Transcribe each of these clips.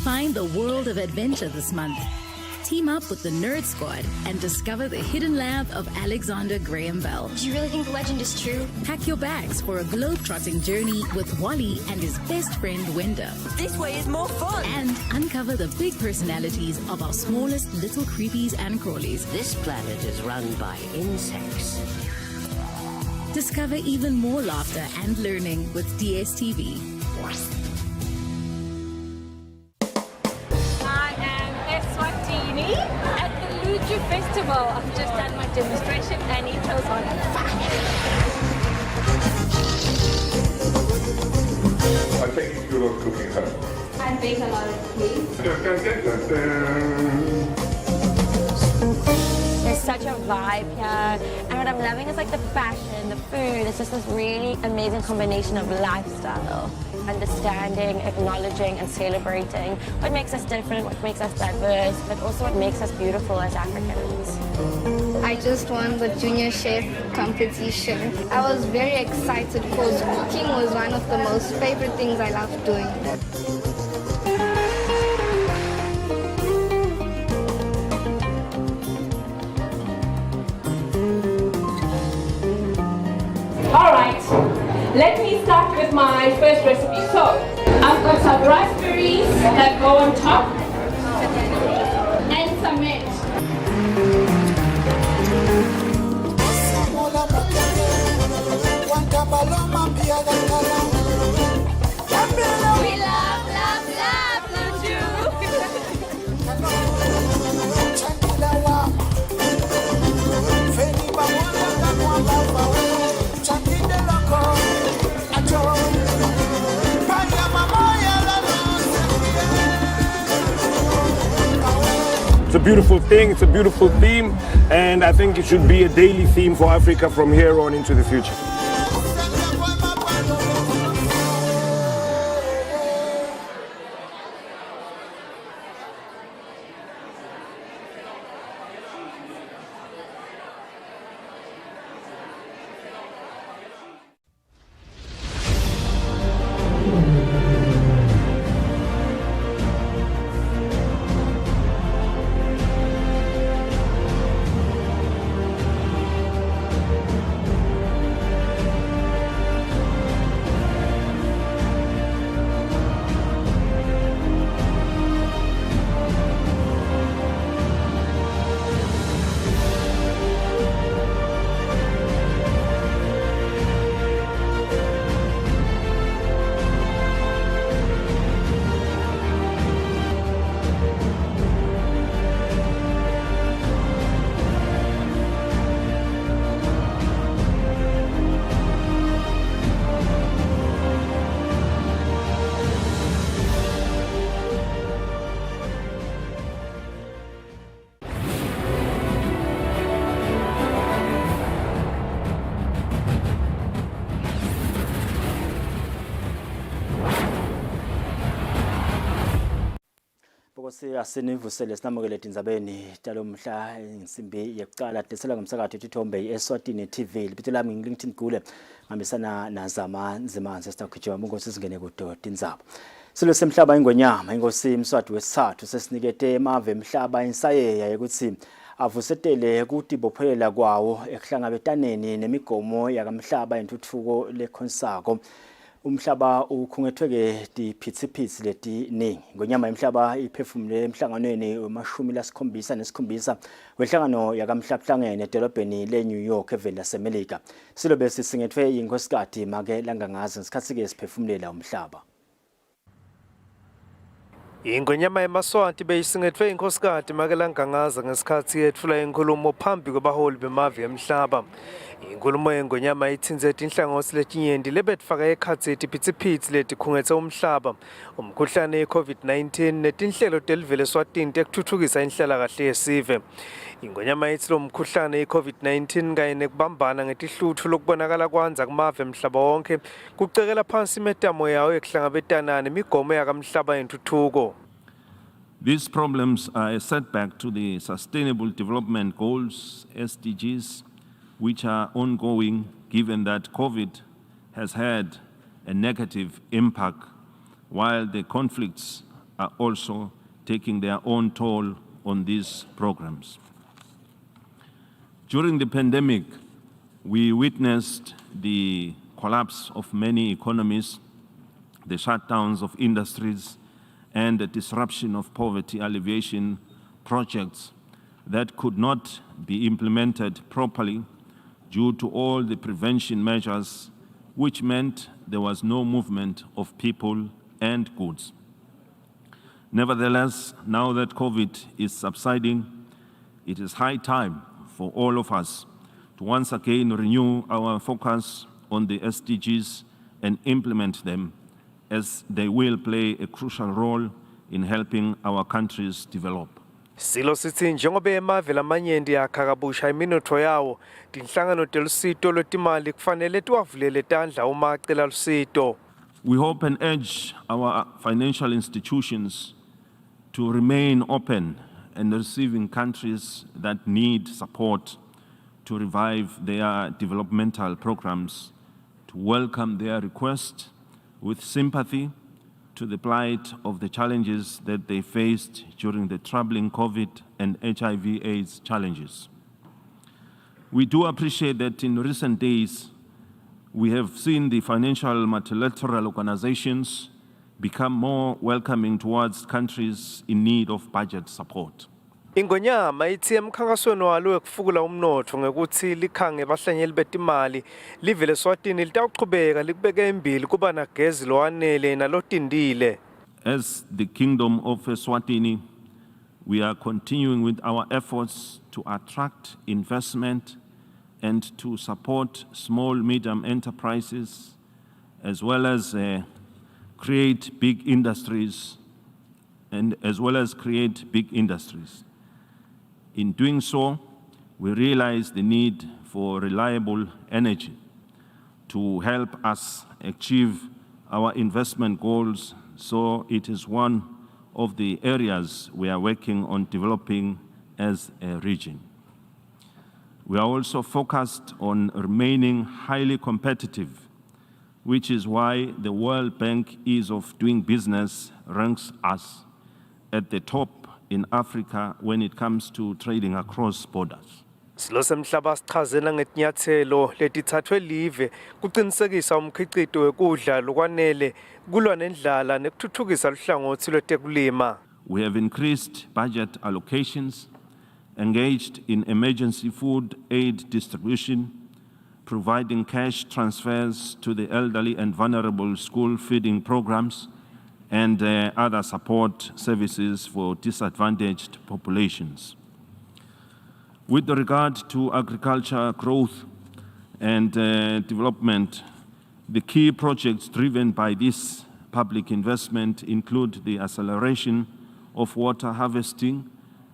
Find the world of adventure this month. Team up with the Nerd Squad and discover the hidden lab of Alexander Graham Bell. Do you really think the legend is true? Pack your bags for a globe-trotting journey with Wally and his best friend Wenda. This way is more fun. And uncover the big personalities of our smallest little creepies and crawlies. This planet is run by insects. Discover even more laughter and learning with DSTV. I am Eswatini at the Luju Festival. I've just done my demonstration and it was on fire. I think you love cooking, huh? I bake a lot of cakes. There's such a vibe here, and what I'm loving is like the fashion, the food. It's just this really amazing combination of lifestyle, understanding, acknowledging, and celebrating what makes us different, what makes us diverse, but also what makes us beautiful as Africans. I just won the junior chef competition. I was very excited because cooking was one of the most favorite things I love doing. All right, let me start with my first recipe. So, I've got some raspberries that go on top and some mint. We love, love, love Luju. It's a beautiful thing, it's a beautiful theme, and I think it should be a daily theme for Africa from here on into the future. Asinivusele sinamukele Tindzabeni talomhla insimbi yekuqala desela ngomsakazo uThombe Eswatini TV libito lami ngilingithin Gule ngamisana nazama nzima sesitakhijwa mungosi singene kudo Tindzaba silo semhlaba ingonyama ingosi imswadi wesithathu sesinikete emave emhlaba insayeya ukuthi avusetele ukuthi bophelela kwawo ekuhlangabetaneni nemigomo yakamhlaba intuthuko lekhonsako umhlaba ukhungethweke diphitsipitsi letiningi ngonyama emhlaba iphefumule emhlanganweni wemashumi lasikhombisa nesikhombisa wenhlangano yakamhlahlangene edolobheni leNew York eveni lasemelika silobe sisingethwe inkosikazi make langangazi ngesikhathi ke siphefumulela umhlaba Ingonyama emaswanti beyisingethwe inkosikazi make langangaza ngesikhathi yethula inkulumo phambi kwabaholi bemave emhlaba inkulumo yengonyama ithinzethe inhlangothi letinyendi lebetfaka ekhathethi phitsipitsi letikhungethe umhlaba umkhuhlane we-COVID-19 netinhlelo telivele Eswatini tekuthuthukisa inhlalakahle yesive ingonyama ithi lo mkhuhlane i-COVID-19 kanye nekubambana ngetihluthu lokubonakala kwanza kumave emhlaba wonke kucekela phansi imetamo yawo ekuhlangabetana nemigomo yakamhlaba yentuthuko. These problems are a setback to the Sustainable Development Goals, SDGs, which are ongoing given that COVID has had a negative impact while the conflicts are also taking their own toll on these programs. During the pandemic, we witnessed the collapse of many economies, the shutdowns of industries, and the disruption of poverty alleviation projects that could not be implemented properly due to all the prevention measures, which meant there was no movement of people and goods. Nevertheless, now that COVID is subsiding, it is high time for all of us to once again renew our focus on the SDGs and implement them, as they will play a crucial role in helping our countries develop. Silo sithi njengoba emave lamanyenti yakha kabusha iminotho yawo, tinhlangano telusito lwetimali kufanele tiwavulele tandla uma acela lusito. We hope and urge our financial institutions to remain open and receiving countries that need support to revive their developmental programs, to welcome their request with sympathy to the plight of the challenges that they faced during the troubling COVID and HIV/AIDS challenges. We do appreciate that in recent days, we have seen the financial multilateral organizations become more welcoming towards countries in need of budget support. Ingonyama ithi emkhankasweni walo wekufukula umnotho ngekuthi likhange bahlanyeli betimali live leSwatini litawuqhubeka likubeke embili kuba nagezi lowanele nalotindile. As the Kingdom of Eswatini, we are continuing with our efforts to attract investment and to support small, medium enterprises, as well as create big industries, In doing so, we realize the need for reliable energy to help us achieve our investment goals, so it is one of the areas we are working on developing as a region. We are also focused on remaining highly competitive, which is why the World Bank Ease of Doing Business ranks us at the top in Africa when it comes to trading across borders. Silo semhlaba sichazela ngetinyathelo letithathwe live kuqinisekisa umkhicito wekudla lokwanele kulwa nendlala nekuthuthukisa luhlangothi lwetekulima. We have increased budget allocations, engaged in emergency food aid distribution, providing cash transfers to the elderly and vulnerable school feeding programs, and other support services for disadvantaged populations. With regard to agriculture growth and development, the key projects driven by this public investment include the acceleration of water harvesting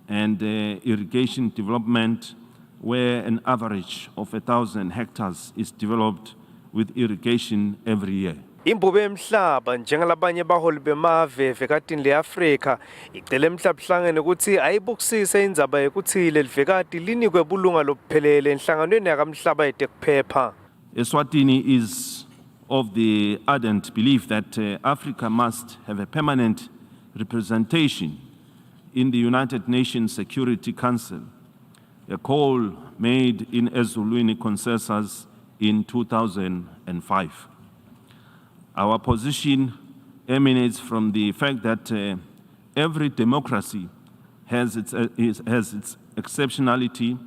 and irrigation development, where an average of 1,000 hectares is developed with irrigation every year. Imbube emhlaba njengalabanye baholi bemave vekatini leAfrika icele emhlabuhlangene ukuthi ayibukisise indzaba yekuthile livekati linikwe bulunga lobuphelele enhlanganweni yakamhlaba yetekuphepha. Eswatini is of the ardent belief that Africa must have a permanent representation in the United Nations Security Council, a call made in Eswatini consensus in 2005. Our position emanates from the fact that every democracy has its exceptionality,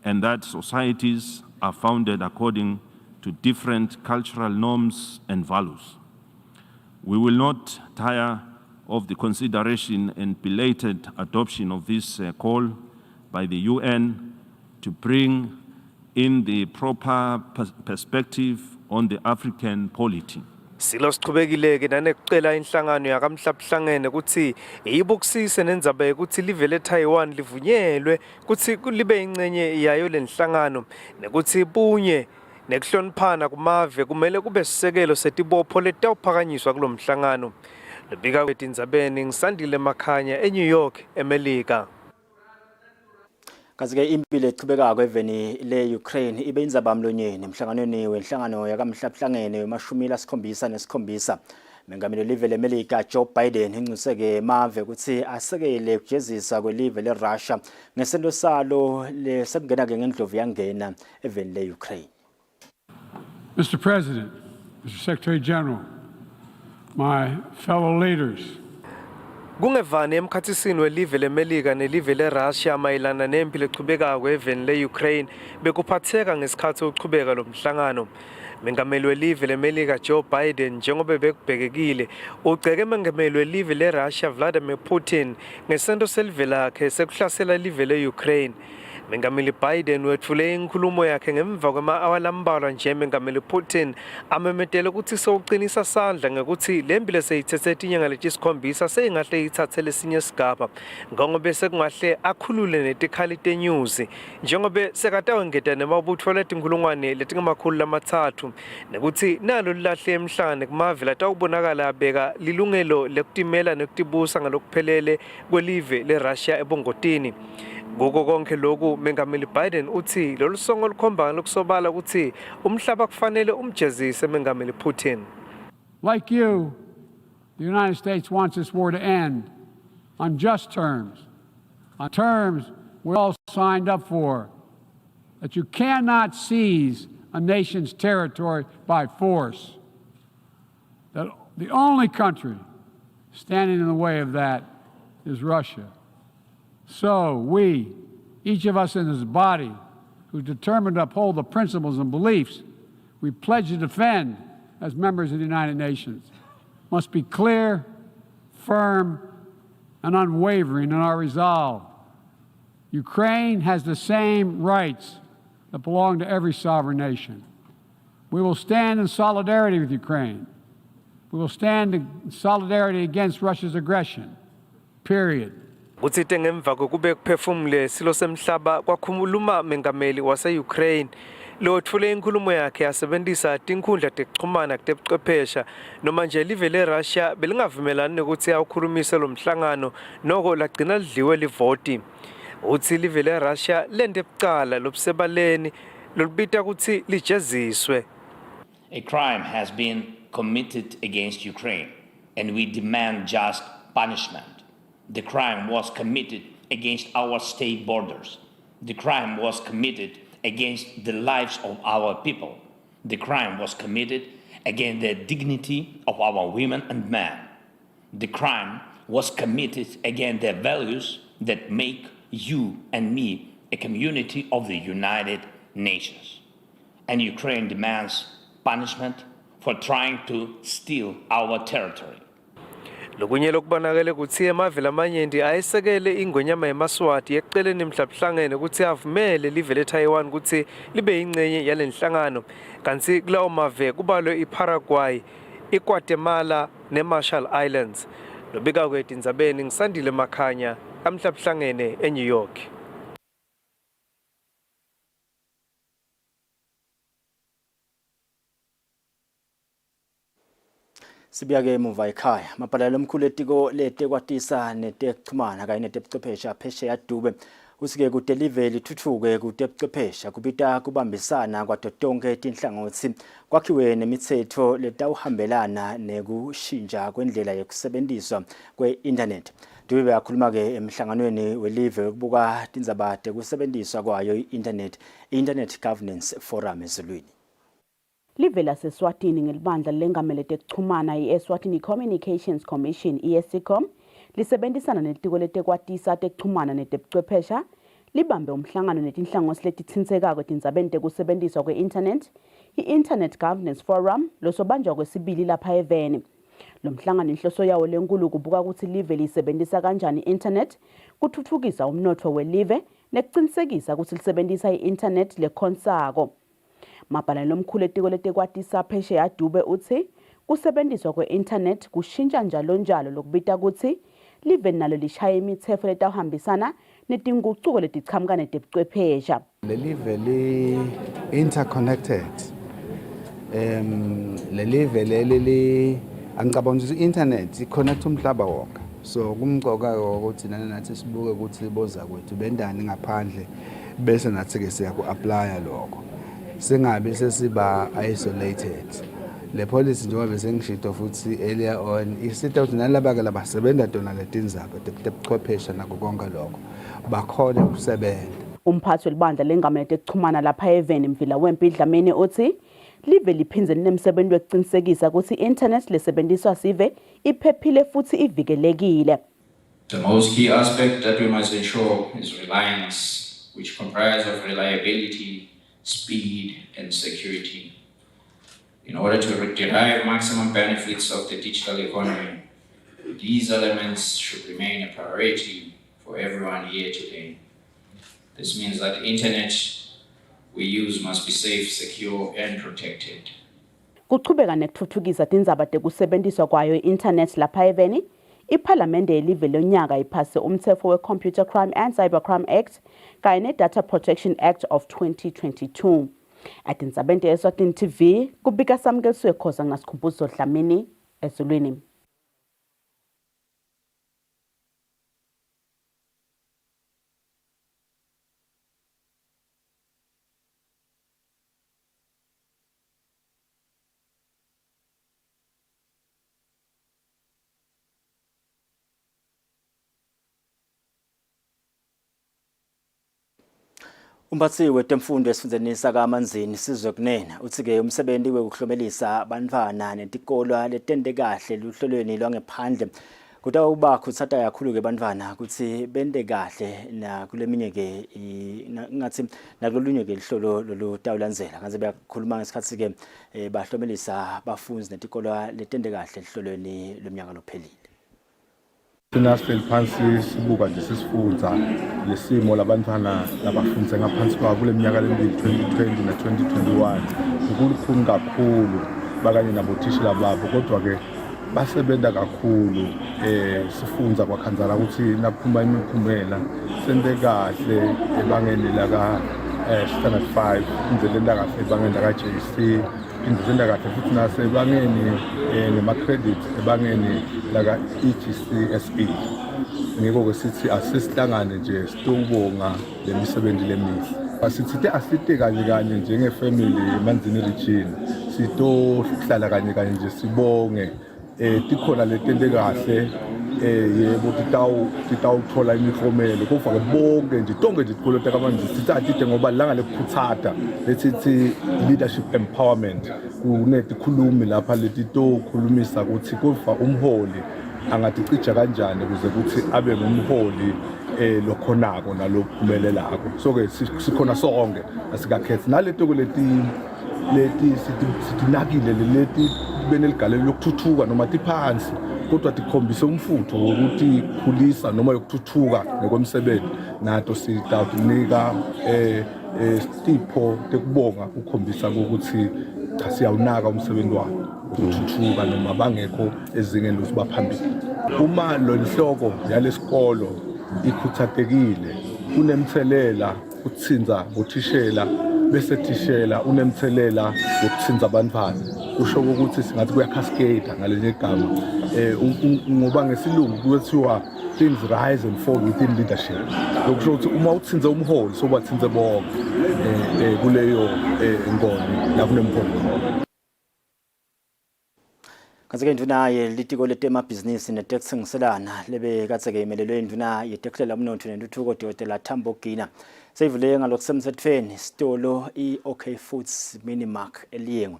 and that societies are founded according to different cultural norms and values. We will not tire of the consideration and belated adoption of this call by the UN to bring in the proper perspective on the African polity. Silo siqhubekileke nanekucela inhlangano yakamhlabuhlangene ukuthi iyibukisise nendzaba yokuthi live leTaiwan livunyelwe ukuthi libe ingcenye yayo lenhlangano nekuthi ibunye nekuhloniphana kumave kumele kube sisekelo setibopho letawuphakanyiswa kulomhlangano. Lebika kweTindzabeni ngisandile Makhanya eNew York, eMelika. Kazi ke impilo echubekako eveni le-Ukraine ibe indzaba mlonyeni emhlanganweni wenhlangano yakamhlabuhlangene wemashumi lasikhombisa nesikhombisa Mengameli live leMelika Joe Biden inxuseke emave ukuthi asekele ukujezisa kwelive leRussia ngesento salo lesengena ke ngendlovu yangena eveni leUkraine. Mr. President, Mr. Secretary General, my fellow leaders. Kungevani emkhathisini welive leMelika nelive leRussia mayelana nempi lechubekayo eveni leUkraine bekuphatheka ngesikhathi uchubeka lomhlangano. Mengameli welive leMelika Joe Biden njengoba bekubhekekile ugceke mengameli welive leRussia Vladimir Putin ngesento selive lakhe sekuhlasela live leUkraine. Mengameli Biden wethule inkulumo yakhe ngemva kwama-hour lambalwa nje mengameli Putin amemetele ukuthi sowuqinisa sandla ngekuthi lempi leseyithethe inyanga lesikhombisa seyingahle ithathe lesinye isigaba ngoba sekungahle akhulule netikhali tenyuzi njengoba sekatawengeta nemabutho letinkulungwane letingama-300 nekuthi nalo lilahle emhlane kumave latawubonakala abeka lilungelo lekutimela nekutibusa ngalokuphelele kwelive leRussia ebongotini. Ngoko konke lokhu mengameli Biden uthi lolu songo lukhomba lokusobala ukuthi umhlaba kufanele umjezise mengameli Putin. Like you, the United States wants this war to end on just terms, on terms we're all signed up for, that you cannot seize a nation's territory by force. That the only country standing in the way of that is Russia. So we, each of us in this body, who's determined to uphold the principles and beliefs we pledge to defend as members of the United Nations, must be clear, firm, and unwavering in our resolve. Ukraine has the same rights that belong to every sovereign nation. We will stand in solidarity with Ukraine. We will stand in solidarity against Russia's aggression, period. Utsite ngemva kokube kuphefumule silo semhlaba kwakhuluma mengameli wase-Ukraine lo thule inkulumo yakhe yasebenzisa tinkhundla tekuxhumana kutebuchwephesha noma nje live leRussia belingavumelani ukuthi awukhulumise lo mhlangano noko lagcina lidliwe livoti. Uthi live leRussia lende ebucala lobusebaleni lolubita ukuthi lijeziswe. A crime has been committed against Ukraine and we demand just punishment. The crime was committed against our state borders. The crime was committed against the lives of our people. The crime was committed against the dignity of our women and men. The crime was committed against the values that make you and me a community of the United Nations. And Ukraine demands punishment for trying to steal our territory. Lokunye lokubonakele ukuthi emavela amanyendi ayesekele ingonyama yemaswati eceleni mhlabhlangene ukuthi avumele live leTaiwan ukuthi libe ingcenye yalenhlangano kanti kulawo mave kubalwe iParaguay, iGuatemala neMarshall Islands. Lobika kweTindzabeni ngisandile Makhanya amhlabhlangene eNew York. Sibiyake emuva ekhaya mabhalalo omkhulu etiko letekwatisa netekuxhumana kanye netebuchwephesha phesheya Dube usike kudelive lithuthuke kutebuchwephesha kubita kubambisana kwatonke tinhlangothi kwakhiwe nemithetho letawuhambelana nekushintsha kwendlela yokusebenziswa kwe-internet. Dube yakhuluma ke emhlanganweni welive ukubuka tindzaba tekusebenziswa kwayo i-internet governance forum ezulwini. Live laseswatini ngelibandla lengamele tekuxhumana i-Eswatini Communications Commission ESCOM lisebenzisana netiko letekwatisa tekuxhumana netebuchwephesha libambe umhlangano netinhlangothi letithintekako tindzabeni tekusebenziswa kwe-internet i-Internet Governance Forum losobanjwa kwesibili lapha eveni. Lo mhlangano inhloso yawo lenkulu kubuka ukuthi live lisebenzisa kanjani i-internet kuthuthukisa umnotho welive nekuqinisekisa ukuthi lisebenzisa i-internet lekhonsako. Mabhalane lomkhulu etiko letekwatisa phesheya Dube uthi kusebenziswa kwe-internet kushintsha njalo lokubita ukuthi live nalo lishaya imithetho letawuhambisana netinguquko letichamuka netebuchwephesha. Le live li-interconnected. Le live leli angicabanga ukuthi i-internet i-connect umhlaba wonke. So kumqoka ukuthi nathi sibuke ukuthi boza kwethu bendani ngaphandle bese nathi ke siya ku-applya lokho. Singabe sesiba isolated. le policy njengoba bese ngishito futhi earlier on isitha ukuthi nalaba ke labasebenza tona le tindzaba tebuchwepheshe nako konke lokho bakhona ukusebenza. Umphathi welibandla lengamele ekuchumana lapha eVeni Mvila wempi Dlamini uthi live liphindze linemsebenzi wokuqinisekisa ukuthi i-internet lesebenziswa sive iphephile futhi ivikelekile. The most key aspect that we must ensure is reliance, which comprises of reliability, speed, and security. In order to derive maximum benefits of the digital economy, these elements should remain a priority for everyone here today. This means that the internet we use must be safe, secure, and protected. Kuchubeka nekuthuthukisa tindzaba tekusebenziswa kwayo i-internet lapha eVeni, iPhalamende yelive lonyaka iphase umthetho we-Computer Crime and Cybercrime Act kanye ne-Data Protection Act of 2022. Atindzabeni Eswatini TV kubika samukelswe khoza ngasikhumbuzo Dlamini ezulwini. Umphathi wetemfundo esifundeni sakaManzini Sizwe Kunena uthi ke umsebenzi wekuhlomelisa abantwana netikolo letende kahle luhlelweni lwangephandle kutawuba kutsata kakhulu ke bantwana ukuthi bende kahle na kuleminye ke ngathi nakulolunye ke lihlolo lolutawulandzela kanze bayakhuluma ngesikhathi ke bahlomelisa abafundi netikolo letende kahle lihlelweni lomnyaka lophelile. Thina sihleli phansi sibuka nje sisifundza lesimo labantwana labafundze ngaphansi kwabo kule minyaka lemibili 2020 na 2021 ukulukhulu kakhulu bakanye nabothishela babo kodwa ke basebenza kakhulu sifundza kwakhanzala ukuthi nakuphuma imiphumela sente kahle ebangeni laka standard 5 indlela kahle ebangeni laka JC indlela kahle futhi nasebangeni ngema-credit ebangeni laka EGCSE. Ngiko ke sithi asisihlangane nje sitobonga lemisebenzi lemihle. Asithi asite kanye njengefamily eManzini region sitohlala kanye nje sibonge tikhona letente kahle yebo titawuthola imiklomelo kufake bonke nje tonke nje tikolo takaManzini sithathe ngoba langa lekukhuthata lesithi leadership empowerment kunetikhulumi lapha letitokhulumisa ukuthi kufa umholi angaticija kanjani ukuze ukuthi abe ngumholi lokhonako nalophumelelako. So ke sikhona sonke asikakhethi naleto leti sitinakile leti beneligalelo lokuthuthuka noma tiphansi kodwa tikhombise umfutho ukuthi khulisa noma yokuthuthuka nekomsebenzi nato sitawunika stipho tekubonga ukukhombisa ukuthi cha siyawunaka umsebenzi wabo ukuthuthuka noma bangekho ezingeni lokuthi baphambili. Uma lo lihloko yalesikolo ikhuthatekile kunemthelela uthinza bothishela bese thishela unemthelela wokuthinza abantwana kusho ukuthi singathi kuya cascade ngalenye igama ngoba ngesilungu kuthiwa things rise and fall within leadership. Lokusho ukuthi uma uthinze umholi sobathinze bonke kuleyo ngoni la kunemholi. Kanti ke induna yelitiko letemabhizinisi netekuthengiselana lebe katse ke imelelwe induna yetekuhlela umnotho nentuthuko Dr. Tambo Gina seyivule ngalokusemthethweni sitolo i-OK Foods Minimark eliyengo.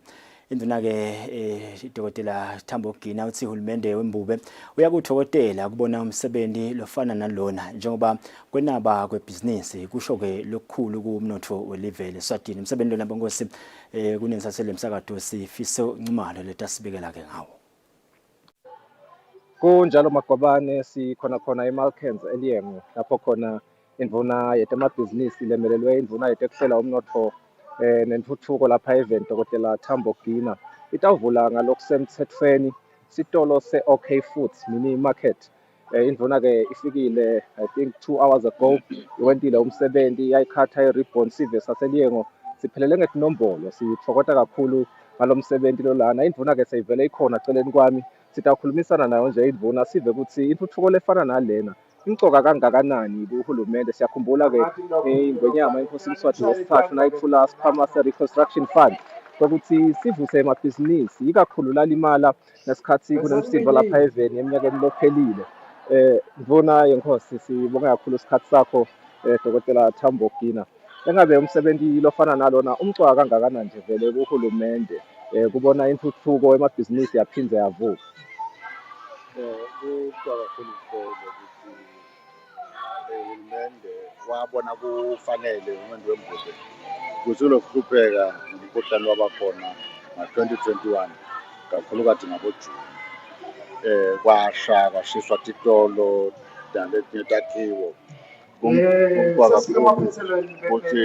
Induna ke Dr. Tambo Gina uthi uhulumende wembube uyakuthokotela kubona umsebenzi lofana nalona njengoba kwenaba kwebhizinisi kusho ke lokukhulu kumnotho welive leSwatini. Umsebenzi lona bongosi kunensasele emsakado sifiso ncumalo letasibekela ke ngawo. Kunjalo Magwabane sikhona eMalkens eliyengo lapho khona indvuna yetemabhizinisi lemelelwe indvuna yetekuhlela umnotho nentuthuko lapha event Dr. Tambo Gina itavula ngalokusemthethweni sitolo se-OK Foods mini market. Indvuna ke ifikile I think 2 hours ago iwentile umsebenzi yayikhatha i-ribbon sive saseliyengo siphelele ngetinombolo sithokota kakhulu ngalomsebenzi lolana. Indvuna ke seyivele ikhona celeni kwami sitakhulumisana nayo nje indvuna sive ukuthi intuthuko lefana nalena imcoka kangakanani kuhulumende. Siyakhumbula ke ingwenyama inkosi Mswati wesithathu nayithula sikhwama se-reconstruction fund kokuthi sivuse emabhizinisi ikakhulu lalimala nesikhathi kunemsindo lapha eveni eminyakeni lophelile. Ndvuna yenkosi sibonga kakhulu isikhathi sakho Dr. Tambo Gina. Engabe umsebenzi lofana nalona umcwa kangakanani nje vele kuhulumende kubona intuthuko emabhizinisi yaphindze yavuka. Kuqwa kakhulu ukuthi uhulumende wabona kufanele umuntu wembuso ukuthi ulokuhlupheka ngomkhuhlane wabakhona ngo-2021 kakhulukazi ngaboJuni. Kwashiswa titolo naletinye takhiwo kuqwa kakhulu ukuthi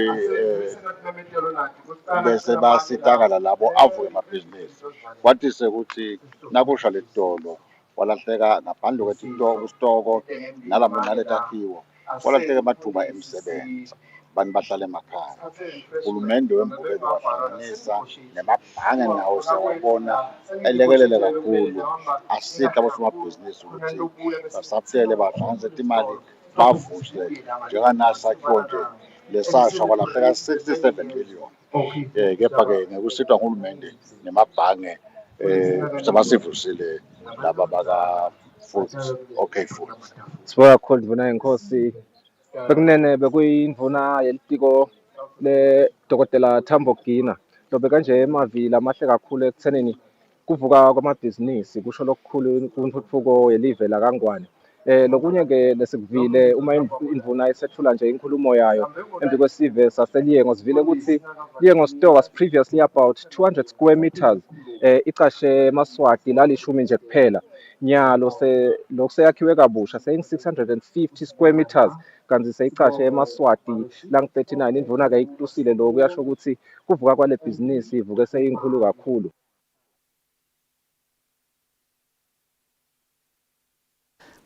bese basitakala labo avuke emabhizinisi kwatise ukuthi nakusha letitolo kwalahleka ngaphandle kwesitoko naletakhiwo kwalahleka amathuba emisebenzi abantu bahlala emakhaya. Uhulumende wembukelo wahlanganisa nemabhange nawo siyawabona elekelele kakhulu asihle abosomabhizinisi ukuthi basaphelele bahlanganise imali bavuse njenganasakhiwo nje lesasha kwalahleka 67 billion. Kepha-ke ngekusithwa nguhulumende nemabhange sebasivusile laba baka Foods, okay Foods. Sibonga kakhulu Ndvuna yenkosi. Bekunene bekuyindvuna yelitiko le Dr. Tambo Gina. Lobe kanje emavili amahle kakhulu ekuthenini kuvuka kwamabhizinisi kusho lokukhulu kuntuthuko yelive lakangwane. Lokunye-ke lesikuvile uma indvuna isethula nje inkulumo yayo embi kwesive saseLiyengo sivile ukuthi Liyengo store was previously about 200 square meters icashe eMaswati lalishumi nje kuphela. Nyalo lokuseyakhiwe kabusha saying 650 square meters kanti seyicashe eMaswati lang 39. Indvuna-ke ikutusile lo kuyasho ukuthi kuvuka kwale bhizinisi ivuke seyinkulu kakhulu.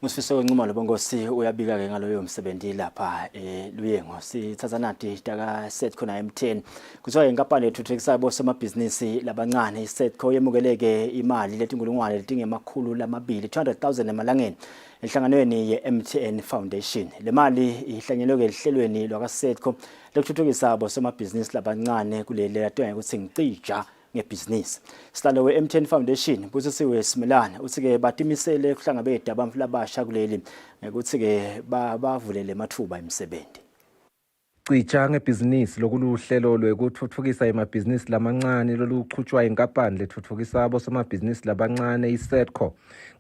Musifiso wencuma lobongosi uyabika ke ngaloyo msebenzi lapha Luyengo. Sithatha nathi taka set khona M10 kuthiwa inkampani ethuthukisa bosomabhizinisi labancane iSetco yemukeleke imali letingulungwane letingemakhulu lamabili 200,000 emalangeni enhlanganweni ye-MTN Foundation. Le mali ihlanyelwe ehlelweni lwakaSetco lokuthuthukisa bosomabhizinisi labancane kuleli latwenga ukuthi ngicija ngebhizinisi. Sihlalo we-MTN Foundation Busisiwe Simelane uthi-ke batimisele kuhlangabezana abantu labasha kuleli ukuthi-ke bavulele amathuba emisebenzi. Cija ngebhizinisi lokuluhlelo lwekuthuthukisa emabhizinisi lamancane loluqhutshwa inkampani lethuthukisa abosomabhizinisi labancane iSetco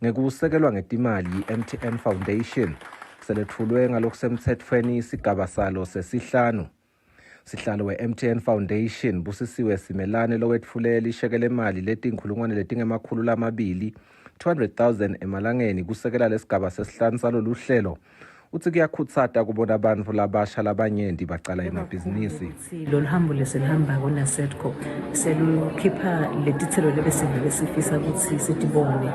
ngekusekelwa ngetimali i-MTN Foundation selethulwe ngalokusemthethweni isigaba salo sesihlanu. Sihlalo we-MTN Foundation Busisiwe Simelane lowetfulela ishekele imali letinkhulungwane letingemakhulu lamabili 200,000 emalangeni kusekela lesigaba sesihlanu salolu hlelo. Uthi kuyakhutsata kubona abantu labasha labanyenti bacala emabhizinisi. Lolu hambo lesilihamba kona Setco selukhipha letithelo lebesivele sifisa ukuthi sitibone.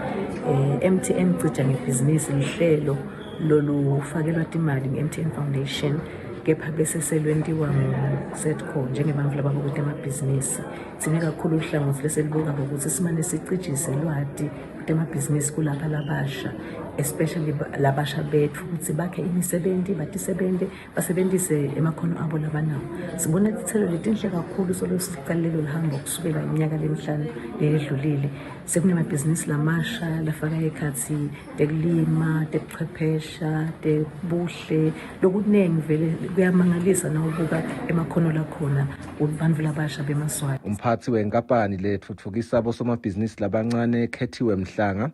MTN cija ngebhizinisi lihlelo lolufakelwa timali nge-MTN Foundation kepha bese selwentiwa ngu-Setco njengebantu lababuka emabhizinisi. Sine kakhulu uhlangothi leselibuka ukuthi simane sicijise lwati emabhizinisi kulaba labasha, especially labasha bethu ukuthi bakhe imisebenzi batisebenze basebenzise emakhono abo labanawo. Sibona izithelo letinhle kakhulu solosiqalelo lihambo kusukela iminyaka lemihlanu edlulile. Sekunemabhizinisi lamasha lafaka ekhathi tekulima, tebuchwephesha, tebuhle lokuningi vele kuyamangalisa nawubuka emakhono lakhona abantu labasha beMaswati. Umphathi wenkampani lethuthukisa abosomabhizinisi labancane ekhethiwe Mhlanga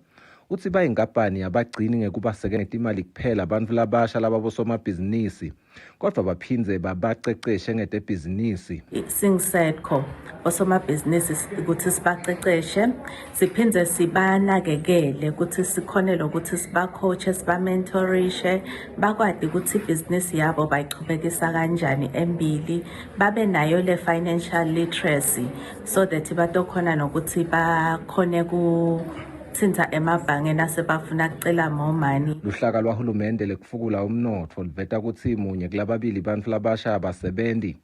uthi bayinkampani abagcini ngekubasekela ngetimali kuphela abantu labasha lababosomabhizinisi kodwa baphindze babaceceshe ngetebhizinisi. Setco osomabhizinisi ukuthi sibaceceshe siphindze sibanakekele ukuthi sikhonele ukuthi sibacoache sibamentorishe bakwadi ukuthi ibhizinisi yabo bayichubekisa kanjani embili babe nayo le financial literacy so that batokhona nokuthi bakhone ku thinta emabhange nasebafuna kucela momani. Luhlaka lwahulumende lekufukula umnotho liveta ukuthi munye kulababili bantu labasha abasebenzi.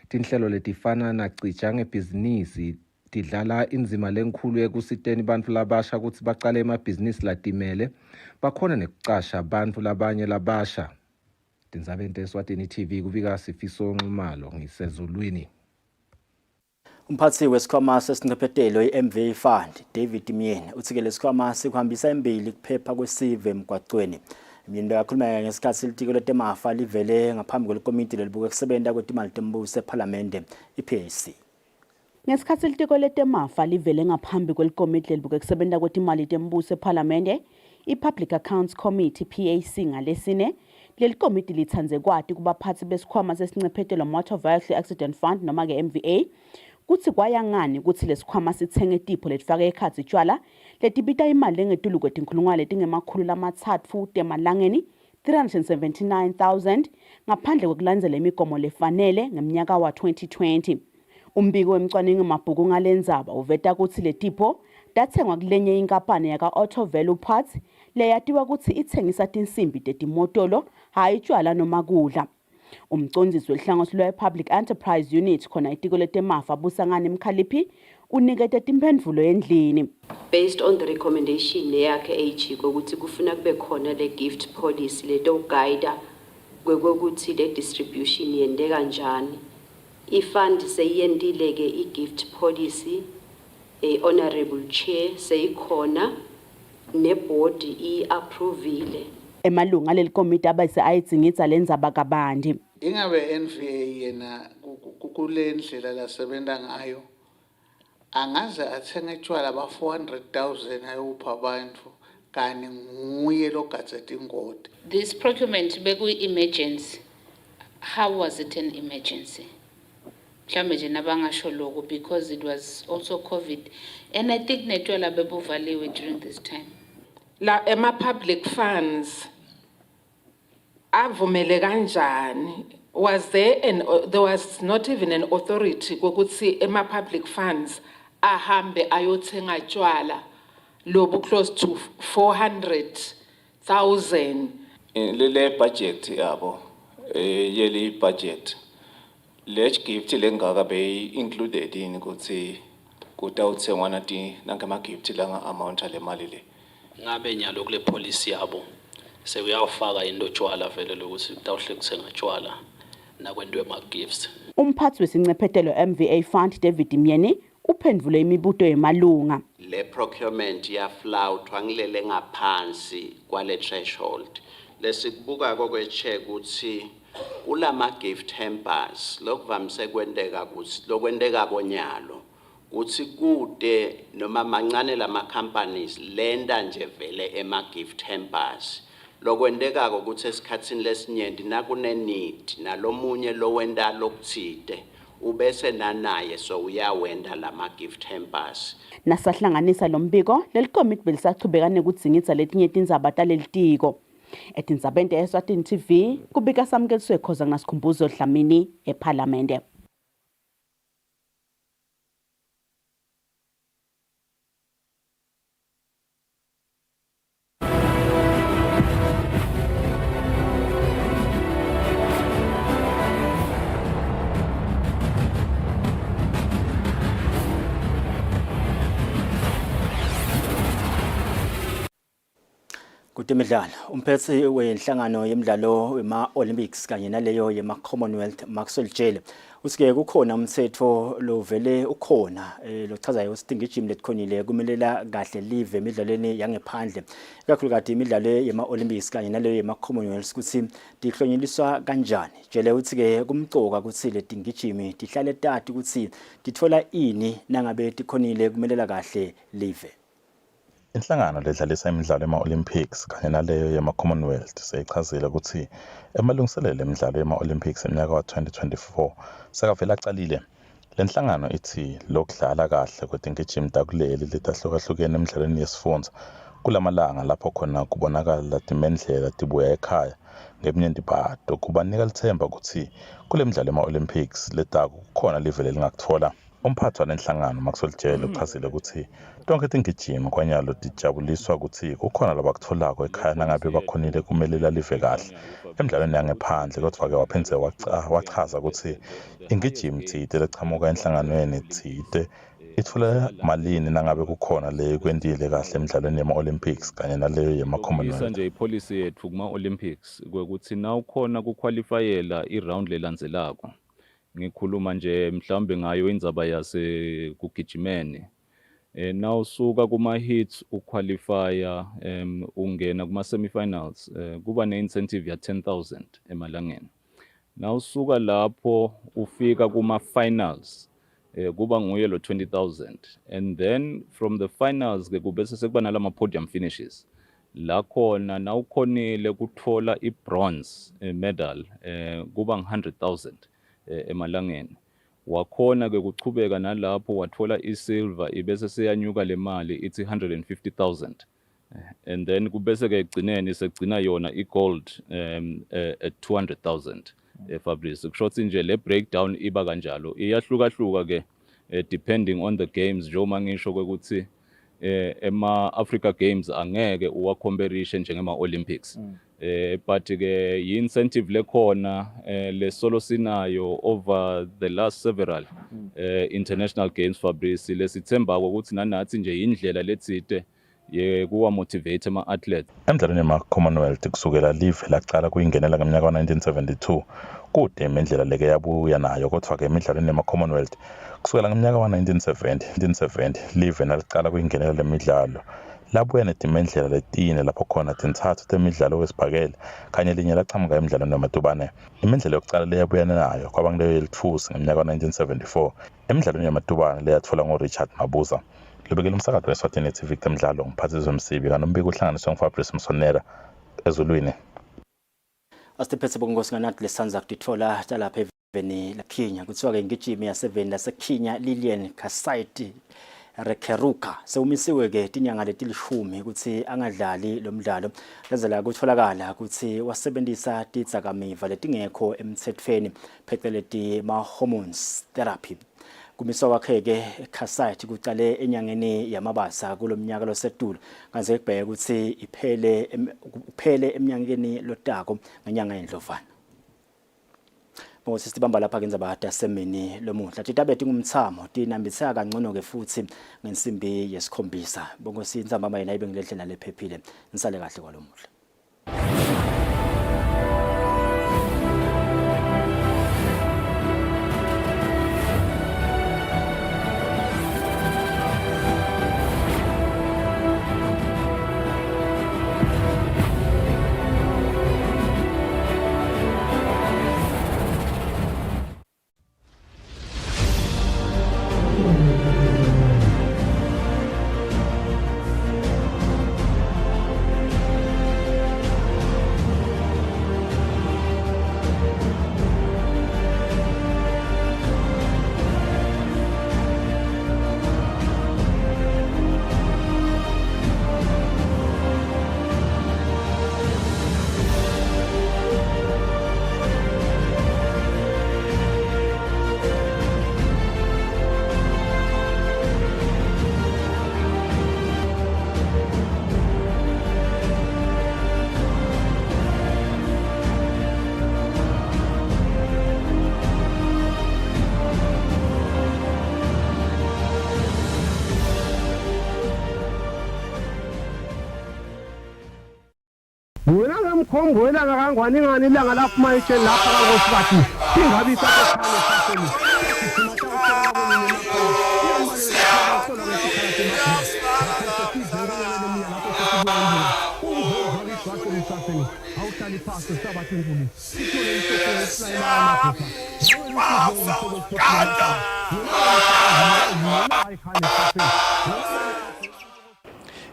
Tinhlelo letifana nacija ngebhizinisi tidlala inzima lenkhulu ekusiteni bantu labasha ukuthi bacale emabhizinisi latimele bakhona nekucasha bantu labanye labasha. Tindzaba Eswatini TV kubika Sifiso Nxumalo ngisezulwini. Umphathi wesikhwama sesinqephethelo i-MVA Fund David Myeni uthi ke lesikhwama sikuhambisa embili kuphepha kwesive emgwaqweni. Myeni bekakhuluma ngesikhathi silitiko letemafa livele ngaphambi kwekomiti lelibuka ukusebenza kwetimali tembuso eParliament iPAC. Ngesikhathi silitiko letemafa livele ngaphambi kwekomiti lelibuka ukusebenza kwetimali tembuso eParliament iPublic Accounts Committee PAC ngalesine leli komiti lithanze kwati kubaphathi besikhwama sesinqephethelo Motor Vehicle Accident Fund noma ke MVA kuthi kwayangani ukuthi lesikhwama sithenge itipho letifake ekhatsi tshwala letibita imali engetulu kwetinkhulungwane letingemakhulu lamathathu temalangeni 379,000 ngaphandle kokulandzela imigomo lefanele ngeminyaka wa 2020. Umbiko wemcwaningo mabhuku ngalendzaba uveta ukuthi letipho dathengwa kulenye inkampani yaka Auto Value Parts leyatiwa ukuthi ithengisa tinsimbi tetimotolo hayi tshwala noma kudla. Umcondzisi welihlangosi lwe-Public Enterprise Unit khona itiko letemafa Busangani Mkhaliphi unikete timphendvulo endlini. Based on the recommendation yakhe eyijiko ukuthi kufuna kube khona le gift policy leto guide kwekokuthi le distribution yende kanjani. I-fund seyiyendile ke i-gift policy honorable chair seyikhona neboard i-approvile. Emalunga leli komiti abase ayidingidza lendzaba kabandi. Ingabe NVA yena kule ndlela lasebenta ngayo angaze athenge tshwala ba 400,000 ayopha abantu kani nguye logadze ingoti. This procurement beku emergency. How was it an emergency? Mhlambe nje nabangasho lokho because it was also COVID and I think netwala bebuvaliwe during this time. La public funds avumele kanjani? Was there there was not even an authority kokuthi public funds ahambe ayothenga tshwala lobu close to 400,000 lele budget yabo yeli budget le gift lengaka be included in ukuthi kutawuthengwa nati nangama gift langa amount ale mali le ngabe nyalo kule policy yabo sekuyawufaka into tshwala vele lokuthi kutawuhle kuthenga tshwala nakwentwe ama gifts. Umphathi wesinqephethelo MVA Fund David Myeni uphendvule imibuto yemalunga. Le procurement yaflawuthwa ngilele ngaphansi kwale threshold. Lesikubuka kokwecheck ukuthi kulama gift hampers lokuvamise kwendeka ukuthi lokwendeka konyalo uthi kude noma mancane lama companies lenda nje vele ema gift hampers lokwendeka ukuthi esikhatsini lesinyenti nakune need nalomunye lowenda lokuthide ubese nanaye so uyawenda lama gift hampers. Nasahlanganisa lombiko lelikomiti belisachubeka nekudzingidza letinye tindzaba talelitiko. Etindzabeni Eswatini TV kubika samkeliswe khoza ngasikhumbuzo Dlamini eParliament. Kutemidlalo umphetsi wenhlangano yemidlalo wema-Olympics kanye naleyo yema-Commonwealth Maxwell Jele usike kukhona umthetho lovele ukhona lochazayo ukuthi igym letikhonile kumelela kahle live emidlalweni yangephandle ikakhulukazi imidlalo yema-Olympics kanye naleyo yema-Commonwealth ukuthi dihlonyeliswa kanjani. Jele uthi ke kumcoka ukuthi leti gym tihlale tati ukuthi dithola ini nangabe tikhonile kumelela kahle live. Inhlangano ledlalisa imidlalo ema-Olympics kanye naleyo yema-Commonwealth seyichazile ukuthi emalungiselelo emidlalo yema-Olympics eminyaka wa 2024 sekavela acalile. Le nhlangano ithi lokudlala kahle kwetingijimi takuleli letahlukahlukene emidlalweni yesifundza kulamalanga lapho khona kubonakala timendlela tibuya ekhaya ngemnyendi bado kubanika lithemba ukuthi kule midlalo yema-Olympics letaku kukhona livele lingakuthola. Umphathi walenhlangano Maxwell Jele uchazile ukuthi tonke tingijimi kwanyalo tijabuliswa ukuthi kukhona labakutholako ekhaya nangabe bakhonile kumelela live kahle emidlalweni yangephandle kodwa ke waphenze wachaza ukuthi ingijimi tsite lechamuka enhlanganweni tsite ithola malini nangabe kukhona le kwendile kahle emidlalweni yema-Olympics kanye naleyo yema-Commonwealth. Nje ipolicy yethu kuma-Olympics kwekuthi na ukhona kuqualifyela i-round lelandzelako ngikhuluma nje mhlawumbe ngayo indzaba yase kugijimene. Nawusuka kuma-hits uqualifya ungena kuma-semifinals kuba ne-incentive ya 10,000 emalangeni. Nawusuka lapho ufika kuma-finals kuba nguye lo 20,000, and then from the finals ke kube sekuba nalama podium finishes la khona nawukhonile kuthola i-bronze medal kuba ngu-100,000 emalangeni. Wakhona ke kuchubeka nalapho wathola i-silver ibese seyanyuka le mali ithi 150,000, and then kubese ke egcineni segcina yona i-gold at 200,000. Fabrice kushothi nje le breakdown iba kanjalo iyahlukahluka ke depending on the games njengoba ngisho ukuthi ema-Africa Games angeke uwacomparison njengema-Olympics. But ke yi-incentive lekhona lesolo sinayo over the last several international games Fabrice lesithemba ukuthi nanathi nje indlela letsite kuwa motivate ama-athletes. Emidlalweni yama-Commonwealth kusukela live laqala kuyingenela ngeminyaka wa-1972 kude imidlalo leke yabuya nayo, kodwa-ke emidlalweni yama-Commonwealth kusukela ngeminyaka wa-1970 live naliqala kuyingenela le midlalo labuya nedimendlela letine lapho khona tintathu temidlalo wesibhakela kanye linye laqhamuka emidlalweni yamadubane. Imidlalo yokuqala leyabuyana nayo kwaba nguleyo yelithusi ngeminyaka wa-1974 emidlalweni yamadubane leyathola ngoRichard Mabuza. Lubekela umsakazo weSwatini TV temidlalo ngiphathizwe Msibi kanombiko uhlanganiswe nguFabrice Msonera ezulwini. Asitephethe bongosi nganathi lesanza kutithola talapha eveni laKhinya kuthiwa ke ngijimi yaseveni laseKhinya Lilian Kasaiti Rekeruka sewumisiwe ke tinyanga letilishumi ukuthi angadlali lo mdlalo lenzela kutholakala ukuthi wasebenzisa tidzakamiva letingekho emthethweni phecelezi ma-hormones therapy. Kumiswa kwakhe ke Kasaiti kuqale enyangeni yamabasa kulomnyaka losedulo kanze kubheka ukuthi iphele eminyakeni lotako ngenyanga yendlovana. Bonke sibamba lapha kendzaba yasemini lomuhla titabethi ngumthamo tinambitheka kangcono ke futhi ngensimbi yesikhombisa. Bonke sindzaba mayina ibe ngilendlela lephephile nisale kahle kwalomuhla. Wena ngamkhombela kangangwani ingani ilanga laphuma itsheni lapha kaNkosikazi ingabi isakhane saseni awuhlali phasi sabathi nkulu ithole isokho esayilana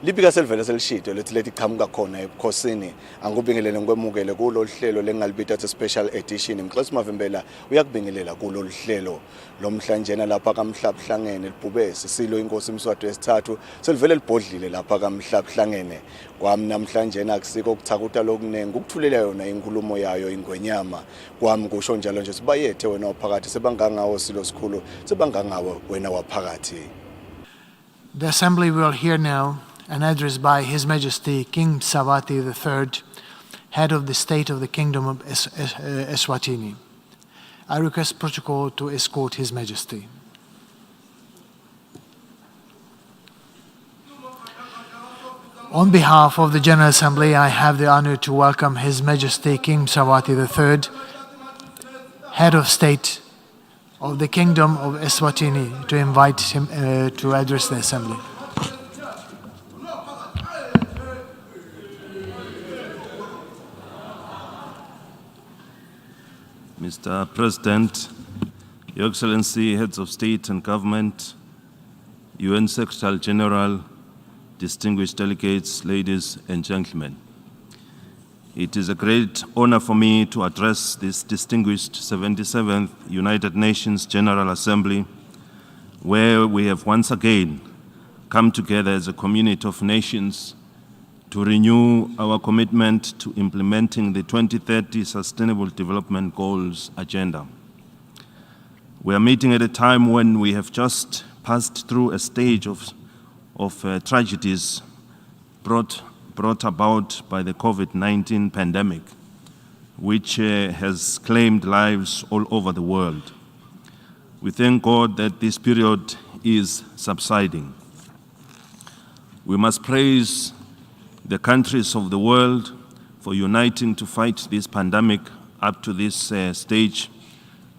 Libika selvele selishito lethi qhamuka khona ebukhosini angikubingelele ngikwemukele kulolu hlelo lengalibita the special edition. Mxosi Mavimbela uyakubingelela kulolu hlelo lomhlanjena lapha kaMhlabuhlangene libhubesi silo inkosi Mswati wesithathu selivele libhodlile lapha kaMhlabuhlangene kwami namhlanjena akusiko ukuthakutha lokunengi ukuthulela yona inkulumo yayo ingwenyama kwami kusho njalo nje sibayethe wena waphakathi sebangangawo silo sikhulu sebangangawo wena waphakathi. The assembly will hear now an address by His Majesty King Mswati III, head of the state of the Kingdom of Eswatini. I request protocol to escort His Majesty. On behalf of the General Assembly, I have the honor to welcome His Majesty King Mswati III, head of state of the Kingdom of Eswatini to invite him to address the Assembly. Mr. President, Your Excellency, Heads of State and Government, UN Secretary General, distinguished delegates, ladies and gentlemen. It is a great honor for me to address this distinguished 77th United Nations General Assembly, where we have once again come together as a community of nations to renew our commitment to implementing the 2030 Sustainable Development Goals agenda. We are meeting at a time when we have just passed through a stage of tragedies brought about by the COVID-19 pandemic, which has claimed lives all over the world. We thank God that this period is subsiding. We must praise the countries of the world for uniting to fight this pandemic up to this stage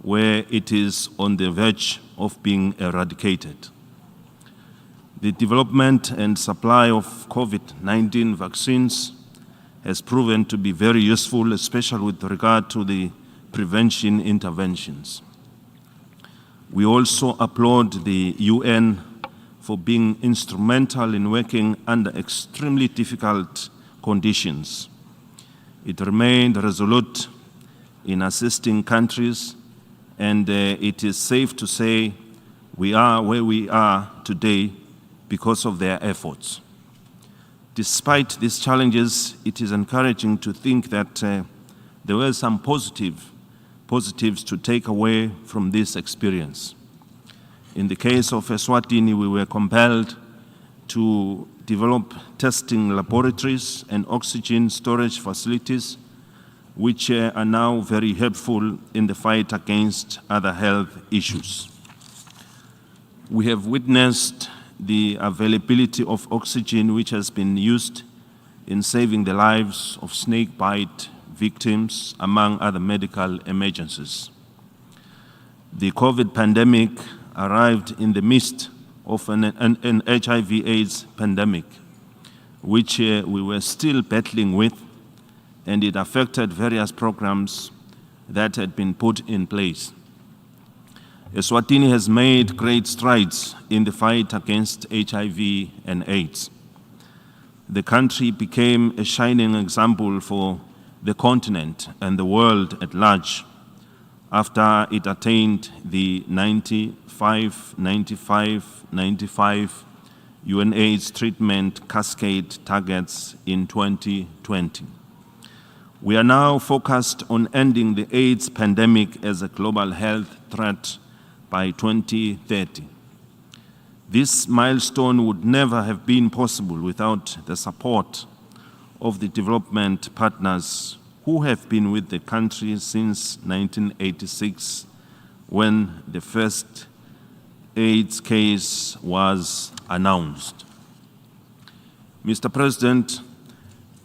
where it is on the verge of being eradicated. The development and supply of COVID-19 vaccines has proven to be very useful, especially with regard to the prevention interventions. We also applaud the UN for being instrumental in working under extremely difficult conditions. It remained resolute in assisting countries, and it is safe to say we are where we are today because of their efforts. Despite these challenges, it is encouraging to think that there were some positives to take away from this experience. In the case of Eswatini, we were compelled to develop testing laboratories and oxygen storage facilities, which are now very helpful in the fight against other health issues. We have witnessed the availability of oxygen, which has been used in saving the lives of snake bite victims, among other medical emergencies. The COVID pandemic arrived in the midst of an HIV/AIDS pandemic, which we were still battling with, and it affected various programs that had been put in place. Eswatini has made great strides in the fight against HIV and AIDS. The country became a shining example for the continent and the world at large after it attained the 95 UNAIDS treatment cascade targets in 2020. We are now focused on ending the AIDS pandemic as a global health threat by 2030. This milestone would never have been possible without the support of the development partners who have been with the country since 1986, when the first AIDS case was announced. Mr. President,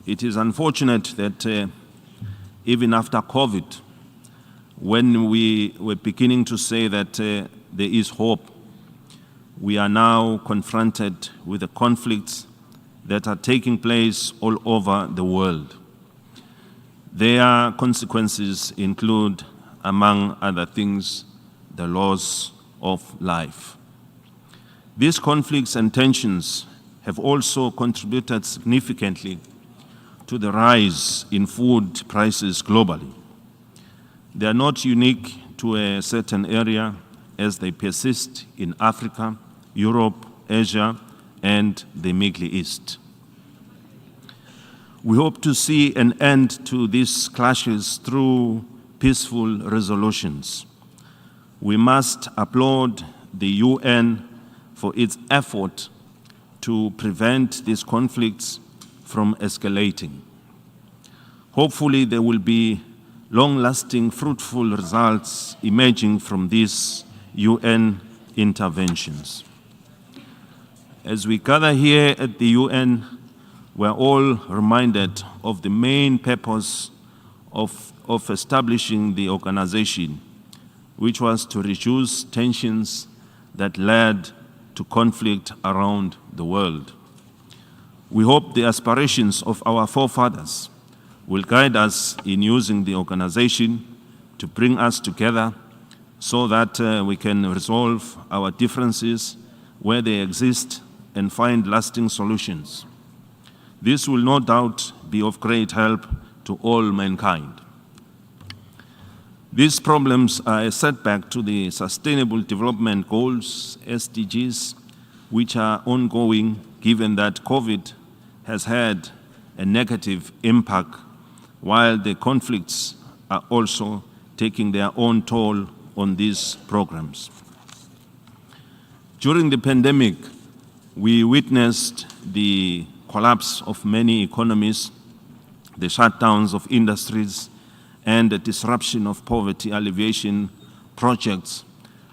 it is unfortunate that even after COVID, when we were beginning to say that there is hope, we are now confronted with the conflicts that are taking place all over the world. Their consequences include, among other things, the loss of life. These conflicts and tensions have also contributed significantly to the rise in food prices globally. They are not unique to a certain area, as they persist in Africa, Europe, Asia, and the Middle East. We hope to see an end to these clashes through peaceful resolutions. We must applaud the UN for its effort to prevent these conflicts from escalating. Hopefully, there will be long-lasting, fruitful results emerging from these UN interventions. As we gather here at the UN, we're all reminded of the main purpose of establishing the organization, which was to reduce tensions that led to conflict around the world. We hope the aspirations of our forefathers will guide us in using the organization to bring us together so that we can resolve our differences where they exist and find lasting solutions. This will no doubt be of great help to all mankind. These problems are a setback to the Sustainable Development Goals, SDGs, which are ongoing given that COVID has had a negative impact, while the conflicts are also taking their own toll on these programs. During the pandemic, we witnessed the collapse of many economies, the shutdowns of industries, and the disruption of poverty alleviation projects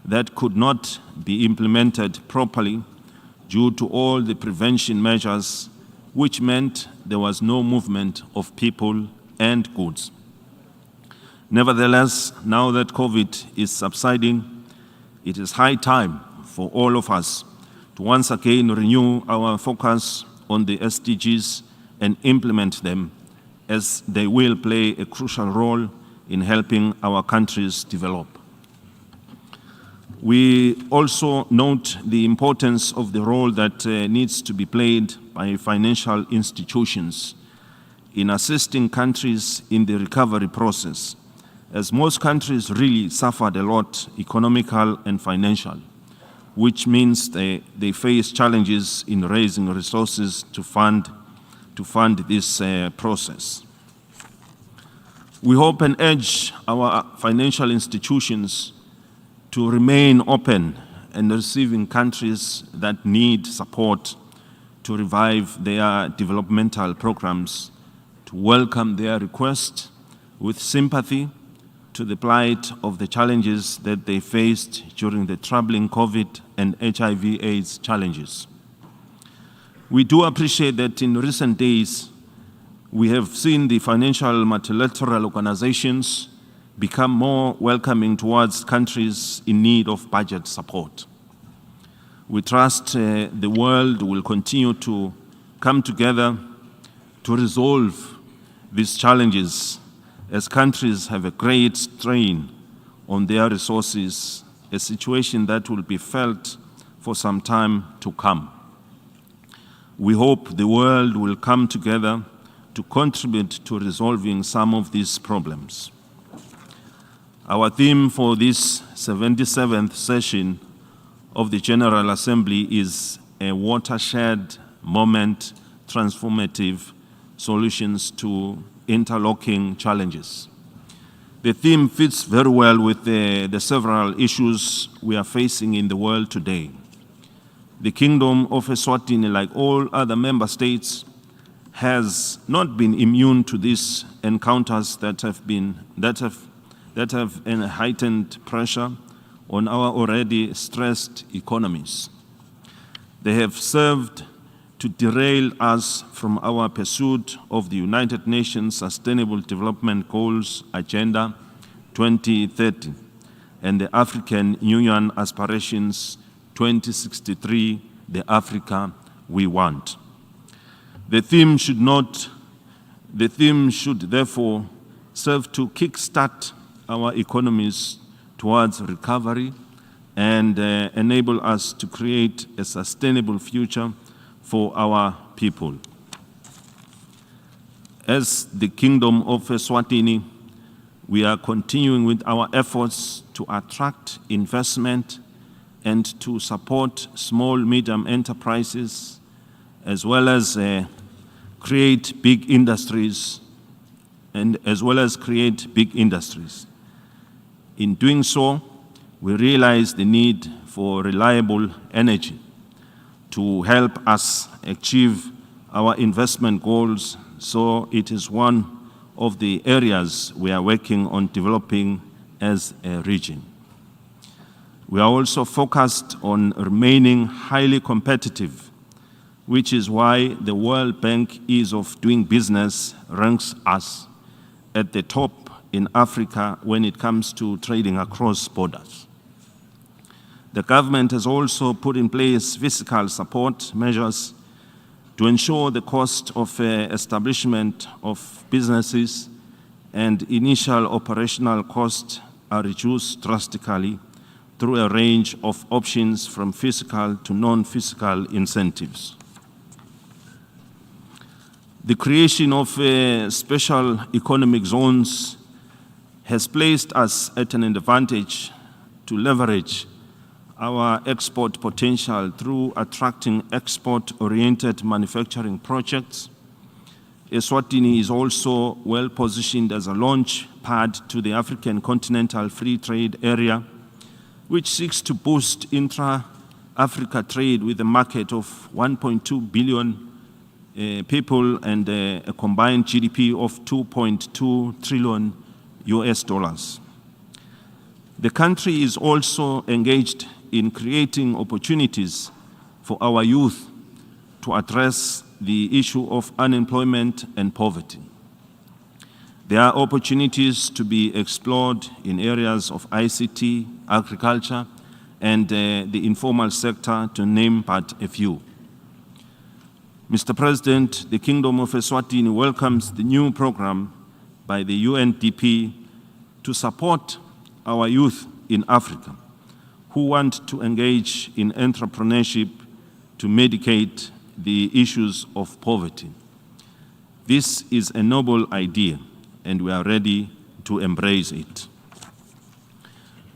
that could not be implemented properly due to all the prevention measures, which meant there was no movement of people and goods. Nevertheless, now that COVID is subsiding, it is high time for all of us to once again renew our focus on the SDGs and implement them, as they will play a crucial role in helping our countries develop. We also note the importance of the role that needs to be played by financial institutions in assisting countries in the recovery process, as most countries really suffered a lot, economical and financial, which means they face challenges in raising resources to fund this process. We hope and urge our financial institutions to remain open and receiving countries that need support to revive their developmental programs, to welcome their request with sympathy to the plight of the challenges that they faced during the troubling COVID and HIV/AIDS challenges. We do appreciate that in recent days, we have seen the financial multilateral organizations become more welcoming towards countries in need of budget support. We trust the world will continue to come together to resolve these challenges, as countries have a great strain on their resources, a situation that will be felt for some time to come. We hope the world will come together to contribute to resolving some of these problems. Our theme for this 77th session of the General Assembly is a watershed moment, transformative solutions to interlocking challenges. The theme fits very well with the several issues we are facing in the world today. The Kingdom of Eswatini, like all other member states, has not been immune to these encounters that have a heightened pressure on our already stressed economies. They have served to derail us from our pursuit of the United Nations Sustainable Development Goals Agenda 2030 and the African Union Aspirations 2063, the Africa we want. The theme should therefore serve to kickstart our economies towards recovery and enable us to create a sustainable future for our people. As the Kingdom of Eswatini, we are continuing with our efforts to attract investment and to support small, medium enterprises, as well as create big industries, In doing so, we realize the need for reliable energy to help us achieve our investment goals, so it is one of the areas we are working on developing as a region. We are also focused on remaining highly competitive, which is why the World Bank Ease of Doing Business ranks us at the top in Africa when it comes to trading across borders. The government has also put in place fiscal support measures to ensure the cost of establishment of businesses and initial operational costs are reduced drastically through a range of options from fiscal to non-fiscal incentives. The creation of special economic zones has placed us at an advantage to leverage our export potential through attracting export-oriented manufacturing projects. Eswatini is also well positioned as a launch pad to the African Continental Free Trade Area, which seeks to boost intra-Africa trade with a market of 1.2 billion people and a combined GDP of 2.2 trillion US dollars. The country is also engaged in creating opportunities for our youth to address the issue of unemployment and poverty. There are opportunities to be explored in areas of ICT, agriculture, and the informal sector, to name but a few. Mr. President, the Kingdom of Eswatini welcomes the new program by the UNDP to support our youth in Africa who want to engage in entrepreneurship to mitigate the issues of poverty. This is a noble idea, and we are ready to embrace it.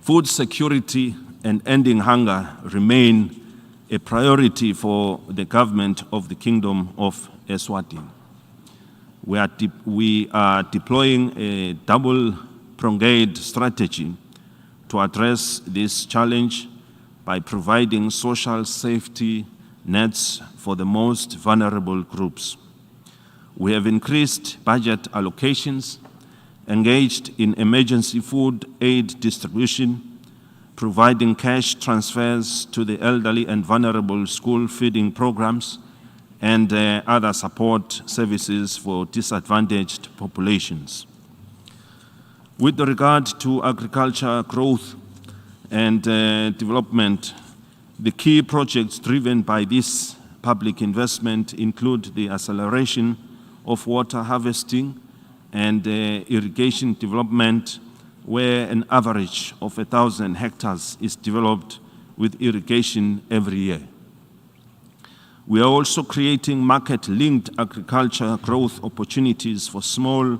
Food security and ending hunger remain a priority for the government of the Kingdom of Eswatini. We are deploying a double-pronged strategy to address this challenge by providing social safety nets for the most vulnerable groups. We have increased budget allocations, engaged in emergency food aid distribution, providing cash transfers to the elderly and vulnerable school feeding programs, and other support services for disadvantaged populations. With regard to agriculture growth and development, the key projects driven by this public investment include the acceleration of water harvesting and irrigation development, where an average of 1,000 hectares is developed with irrigation every year. We are also creating market-linked agriculture growth opportunities for small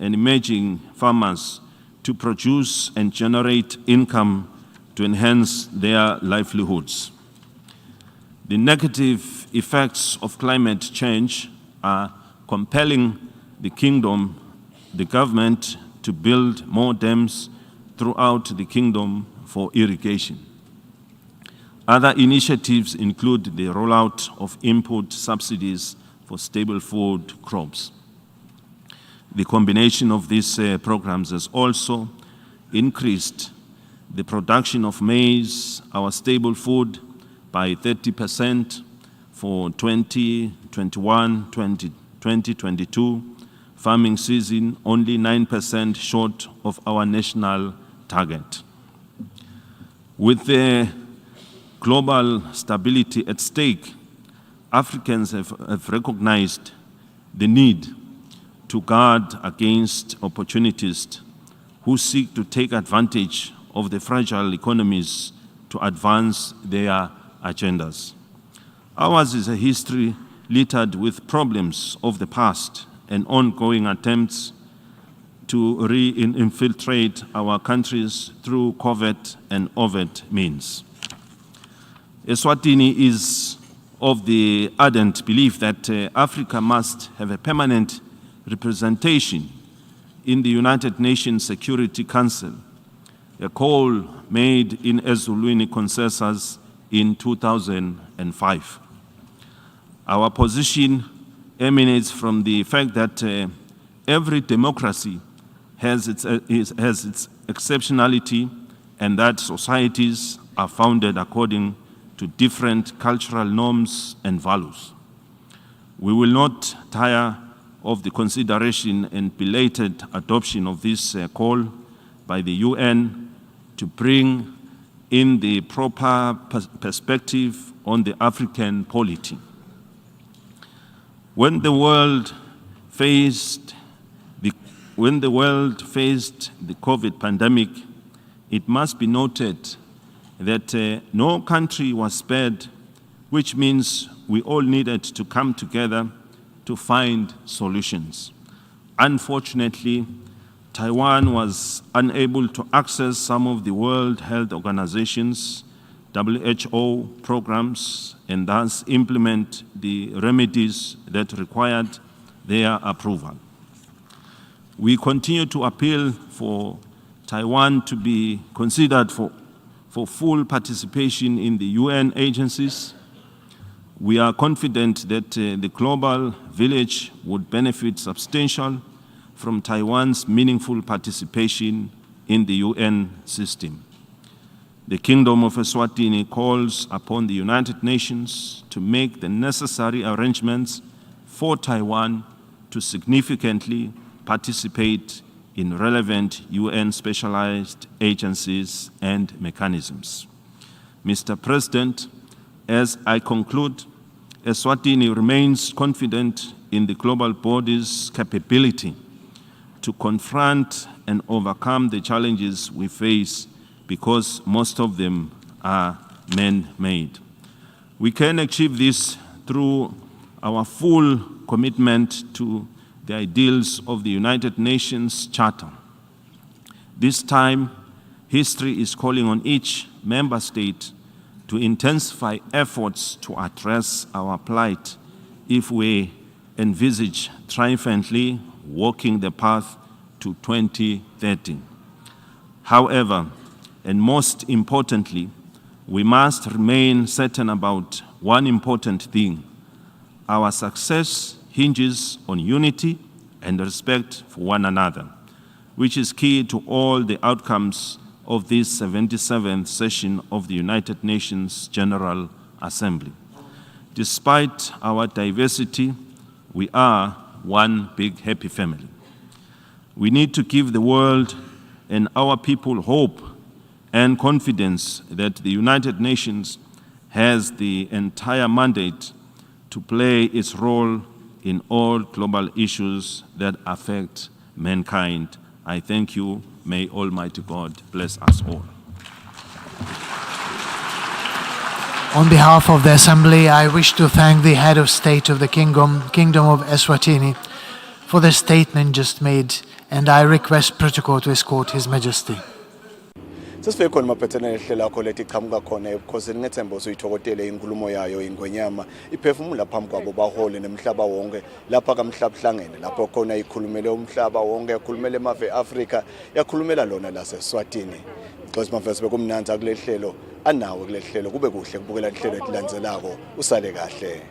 and emerging farmers to produce and generate income to enhance their livelihoods. The negative effects of climate change are compelling the Kingdom, the government, to build more dams throughout the Kingdom for irrigation. Other initiatives include the rollout of input subsidies for staple food crops. The combination of these programs has also increased the production of maize, our staple food, by 30% for 2021-2022 farming season, only 9% short of our national target. With the global stability at stake, Africans have recognized the need to guard against opportunists who seek to take advantage of the fragile economies to advance their agendas. Ours is a history littered with problems of the past and ongoing attempts to re-infiltrate our countries through covert and overt means. Eswatini is of the ardent belief that Africa must have a permanent representation in the United Nations Security Council, a call made in Eswatini consensus in 2005. Our position emanates from the fact that every democracy has its exceptionality, and that societies are founded according to different cultural norms and values. We will not tire of the consideration and belated adoption of this call by the UN to bring in the proper perspective on the African polity. When the world faced the COVID pandemic, it must be noted that no country was spared, which means we all needed to come together to find solutions. Unfortunately, Taiwan was unable to access some of the World Health Organization's WHO programs and thus implement the remedies that required their approval. We continue to appeal for Taiwan to be considered for full participation in the UN agencies. We are confident that the global village would benefit substantially from Taiwan's meaningful participation in the UN system. The Kingdom of Eswatini calls upon the United Nations to make the necessary arrangements for Taiwan to significantly participate in relevant UN specialized agencies and mechanisms. Mr. President, as I conclude, Eswatini remains confident in the global body's capability to confront and overcome the challenges we face because most of them are man-made. We can achieve this through our full commitment to the ideals of the United Nations Charter. This time, history is calling on each member state to intensify efforts to address our plight if we envisage triumphantly walking the path to 2030. However, and most importantly, we must remain certain about one important thing. Our success hinges on unity and respect for one another, which is key to all the outcomes of this 77th session of the United Nations General Assembly. Despite our diversity, we are one big happy family. We need to give the world and our people hope and confidence that the United Nations has the entire mandate to play its role in all global issues that affect mankind. I thank you. May Almighty God bless us all. On behalf of the Assembly, I wish to thank the Head of State of the Kingdom of Eswatini, for the statement just made, and I request protocol to escort His Majesty. Sesife khona maphethelene ehlela akho lethi iqhamuka khona ebukhosini ngethemba usuyithokotele inkulumo yayo ingwenyama iphefumula phambi kwabo bahole nemhlaba wonke lapha kamhlaba hlangene lapho khona ikhulumele umhlaba wonke yakhulumela emave Africa yakhulumela lona laseSwatini. Xhosa mafesi bekumnanza kule hlelo anawe kule hlelo kube kuhle kubukela ihlelo etilandzelako usale kahle.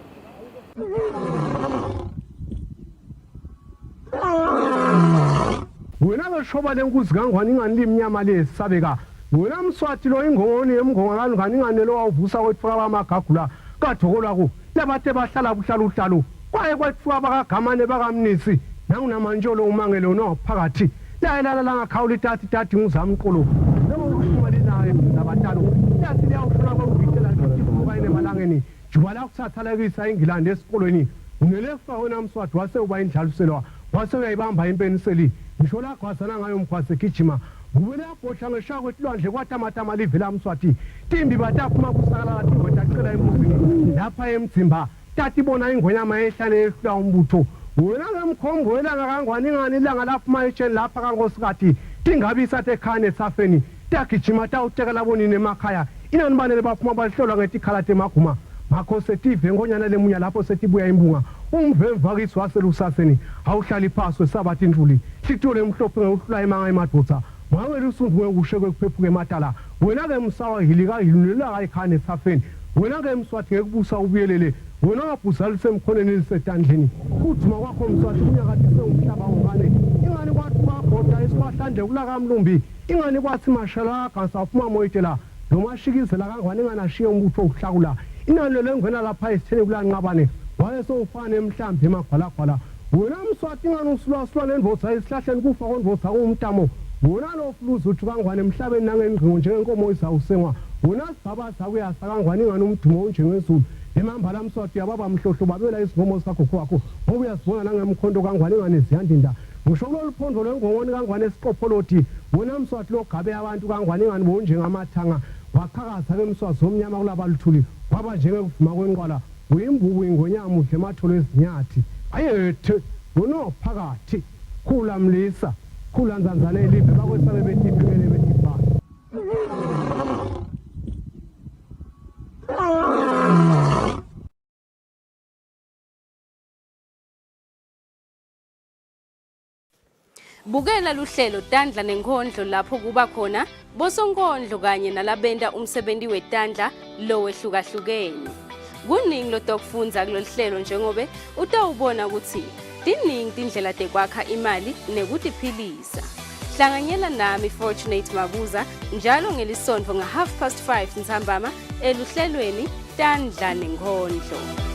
Wena ngishoba lenkuzi kangwani ngani limnyama lesabeka wena Mswati lo ingongoni emngongani ngani ngane lo wavusa kwethuka bamagagula kadhokola ku labathe bahlala buhlala uhlalo kwaye kwethuka bakagamane bakamnisi nangunamanjolo umangelo no phakathi layelala la ngakhawula itati ngizamqolo noma naye nabatalo yathi liyawufuna kwangitshela ukuthi kuba emalangeni jubala kuthatha lakisa eNgilandi esikolweni ngelefa wena Mswati wase uba indlaluselwa wase uyayibamba impeniseli ngisho la kwasana ngayo mkhwase gijima kubele yabhodla ngeshaka kwetilwandle kwatamatama livela Mswati timbi bataphuma kusakala timbi batacela emuzini lapha emdzimba tati bona ingwenyama ehlane ehlula umbutho wena ngemkhombo welanga kangwani ngani ilanga laphuma etsheni lapha kankosikati tingabi sathe khane safeni tagijima tawutekela bonini emakhaya inani banele baphuma bahlolwa ngetikhalate emaguma makho setive ngonyana lemunya lapho setibuya imbunga umvemvakisi waselusaseni awuhlali phasi wesabathi intuli sitole emhlophe ngeuhlula emanga emadodza mawele usundu wekushe kwekuphephuka ematala wena ke msawa hilika hilulela kayikhane safeni wena ke Mswati ngekubusa ubuyelele wena wabhuza lisemkhoneni lisetandleni uthuma kwakho Mswati unyakati seumhlaba ongane ingani kwathi kwabhoda esibahlande kula kamlumbi ingani kwathi mashala kansa phuma moyitela nomashikizela kangwane nganashiye umbutho ukuhlakula inani lengwena lapha esitheni kulanqabane wayesofana emhlambi emagwalagwala wena Mswati ngani usulwa nenvoza esihlahleni kufa konvoza kumntamo wona lo fluzu uthi kangwane emhlabeni nangendringo njengenkomo isawusengwa wona sibhabaza kuyasa kangwane ingani umdumo unjengezulu emambala Mswati yababa mhlohlo babela isingomo sikagogo wakho ngoba uyasibona nangemkhonto kangwane ingane ziyandinda ngisho kuloluphondo lwengongoni kangwane esiqopholoti wona Mswati lo gabe abantu kangwane ingani bonjengamathanga waqhakaza ke Mswati zomnyama kulabaluthuli kwaba njengekuvuma kwenqwala uyimbuku ingonyama udle ematholo ezinyathi ayethe unophakathi khula mlisa khula nzanzane elive bakwesabe betiphelele betibhala Bukela luhlelo Tandla nenkondlo lapho kuba khona bosonkondlo kanye nalabenda umsebenzi wetandla lo wehlukahlukene. Kuningi lo dokufundza kulolu hlelo njengobe utawubona ukuthi tiningi tindlela tekwakha imali nekutiphilisa. Hlanganyela nami Fortunate Mabuza njalo ngelisonto nga 5:30 Tindzaba eluhlelweni Tandla nenkondlo.